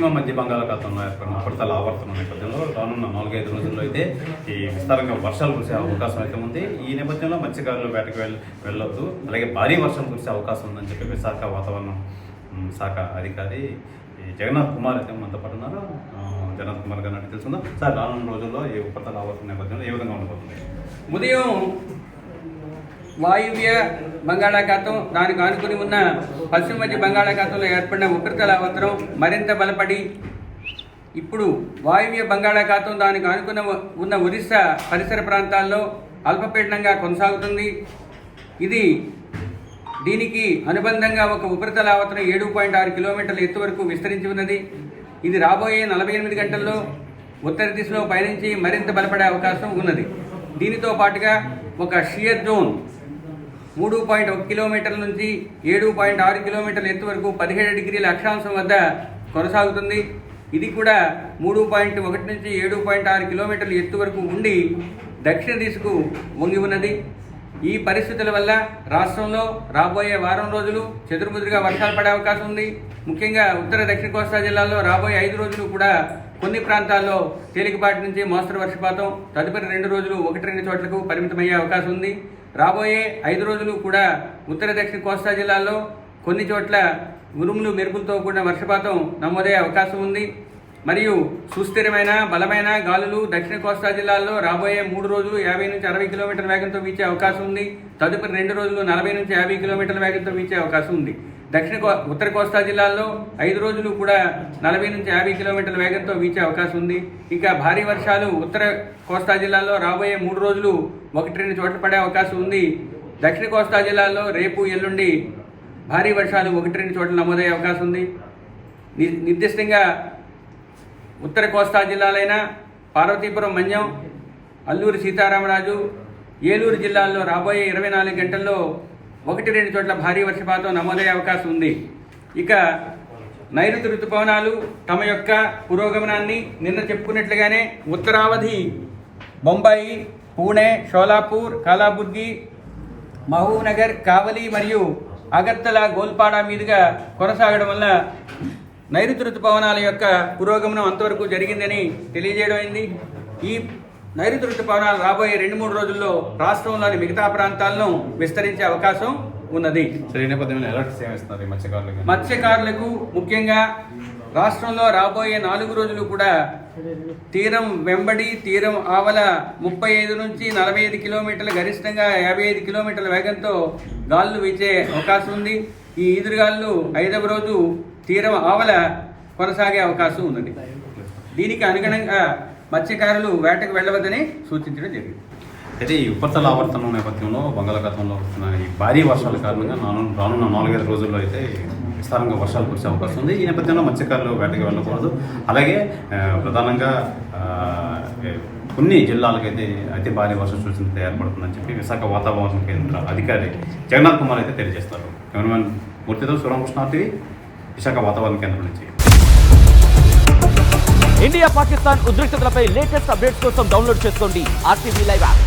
పశ్చిమ మధ్య బంగాళాఖాతంలో ఏర్పడిన ఉపరితల ఆవర్తనం నేపథ్యంలో రానున్న 4-5 రోజుల్లో అయితే ఈ విస్తారంగా వర్షాలు కురిసే అవకాశం అయితే ఉంది. ఈ నేపథ్యంలో మత్స్యకారులు వేటకు వెళ్ళొద్దు, అలాగే భారీ వర్షం కురిసే అవకాశం ఉందని చెప్పి విశాఖ వాతావరణం శాఖ అధికారి జగన్నాథ్ కుమార్ అయితే మనతో పాటు ఉన్నారు. జగన్నాథ్ కుమార్ గారిని అడిగి తెలుసుకుందాం. సార్, రానున్న రోజుల్లో ఈ ఉపరితల ఆవర్తన నేపథ్యంలో ఏ విధంగా ఉండబోతుంది? ఉదయం వాయువ్య బంగాళాఖాతం, దానికి ఆనుకుని ఉన్న పశ్చిమ మధ్య బంగాళాఖాతంలో ఏర్పడిన ఉపరితల ఆవర్తనం మరింత బలపడి ఇప్పుడు వాయువ్య బంగాళాఖాతం, దానికి ఆనుకున్న ఉన్న ఒరిస్సా పరిసర ప్రాంతాల్లో అల్పపీడనంగా కొనసాగుతుంది. దీనికి అనుబంధంగా ఒక ఉపరితల ఆవర్తనం 7.6 కిలోమీటర్ల ఎత్తు వరకు విస్తరించి ఉన్నది. ఇది రాబోయే 48 గంటల్లో ఉత్తర దిశలో పయనించి మరింత బలపడే అవకాశం ఉన్నది. దీనితో పాటుగా ఒక షియర్ జోన్ 3.1 కిలోమీటర్ల నుంచి 7.6 కిలోమీటర్ల ఎత్తు వరకు 17 డిగ్రీల అక్షాంశం వద్ద కొనసాగుతుంది. ఇది కూడా 3.1 నుంచి 7.6 కిలోమీటర్ల ఎత్తు వరకు ఉండి దక్షిణ దిశకు వంగి ఉన్నది. ఈ పరిస్థితుల వల్ల రాష్ట్రంలో రాబోయే వారం రోజులు చెదురుముదురుగా వర్షాలు పడే అవకాశం ఉంది. ముఖ్యంగా ఉత్తర దక్షిణ కోస్తా జిల్లాల్లో రాబోయే 5 రోజులు కూడా కొన్ని ప్రాంతాల్లో తేలికపాటి నుంచి మోస్తరు వర్షపాతం, తదుపరి 2 రోజులు 1-2 చోట్లకు పరిమితమయ్యే అవకాశం ఉంది. రాబోయే 5 రోజులు కూడా ఉత్తర దక్షిణ కోస్తా జిల్లాల్లో కొన్ని చోట్ల ఉరుములు మెరుపులతో కూడిన వర్షపాతం నమోదయ్యే అవకాశం ఉంది. మరియు సుస్థిరమైన బలమైన గాలులు దక్షిణ కోస్తా జిల్లాల్లో రాబోయే 3 రోజులు 50 నుంచి 60 కిలోమీటర్ల వేగంతో వీచే అవకాశం ఉంది. తదుపరి 2 రోజులు 40 నుంచి 50 కిలోమీటర్ల వేగంతో వీచే అవకాశం ఉంది. ఉత్తర కోస్తా జిల్లాల్లో 5 రోజులు కూడా 40 నుంచి 50 కిలోమీటర్ల వేగంతో వీచే అవకాశం ఉంది. ఇంకా భారీ వర్షాలు ఉత్తర కోస్తా జిల్లాల్లో రాబోయే 3 రోజులు 1-2 చోట్ల పడే అవకాశం ఉంది. దక్షిణ కోస్తా జిల్లాల్లో రేపు ఎల్లుండి భారీ వర్షాలు 1-2 చోట్ల నమోదయ్యే అవకాశం ఉంది. నిర్దిష్టంగా ఉత్తర కోస్తా జిల్లాలైన పార్వతీపురం, మన్యం, అల్లూరి సీతారామరాజు, ఏలూరు జిల్లాల్లో రాబోయే 24 గంటల్లో 1-2 చోట్ల భారీ వర్షపాతం నమోదయ్యే అవకాశం ఉంది. ఇక నైరుతి ఋతుపవనాలు తమ యొక్క పురోగమనాన్ని నిన్న చెప్పుకున్నట్లుగానే ఉత్తరావధి బొంబాయి, పూణే, షోలాపూర్, కాలాబుర్గి, మహబూబ్నగర్, కావలి మరియు అగర్తల, గోల్పాడ మీదుగా కొనసాగడం వల్ల నైరుతి ఋతుపవనాల యొక్క పురోగమనం అంతవరకు జరిగిందని తెలియజేయడం అయింది. ఈ నైరుతి ఋతుపవనాలు రాబోయే 2-3 రోజుల్లో రాష్ట్రంలోని మిగతా ప్రాంతాలను విస్తరించే అవకాశం ఉన్నది. మత్స్యకారులకు ముఖ్యంగా రాష్ట్రంలో రాబోయే 4 రోజులు కూడా తీరం వెంబడి, తీరం ఆవల 35 నుంచి 45 కిలోమీటర్ల, గరిష్టంగా 55 కిలోమీటర్ల వేగంతో గాలులు వీచే అవకాశం ఉంది. ఈ ఈదురుగాలు 5వ రోజు తీరం ఆవల కొనసాగే అవకాశం ఉన్నది. దీనికి అనుగుణంగా మత్స్యకారులు వేటకు వెళ్ళవద్దని సూచించడం జరిగింది. అయితే ఈ ఉపరితల ఆవర్తనం నేపథ్యంలో బంగాళాఖాతంలో వస్తున్న ఈ భారీ వర్షాల కారణంగా రానున్న 4-5 రోజుల్లో అయితే విస్తారంగా వర్షాలు కురిసే అవకాశం ఉంది. ఈ నేపథ్యంలో మత్స్యకారులు వేటకు వెళ్ళకూడదు. అలాగే ప్రధానంగా కొన్ని జిల్లాలకైతే అతి భారీ వర్షం సూచన ఏర్పడుతుందని చెప్పి విశాఖ వాతావరణ కేంద్ర అధికారి జగన్నాథ్ కుమార్ అయితే తెలియజేస్తారు. కెమెరామెన్ మూర్తితో సురామకృష్ణ టీవీ, విశాఖ వాతావరణ కేంద్రం నుంచి. ఇండియా పాకిస్తాన్ ఉద్రిక్తతలపై లేటెస్ట్ అప్డేట్స్ కోసం డౌన్లోడ్ చేసుకోండి RTV లైవ్ యాప్.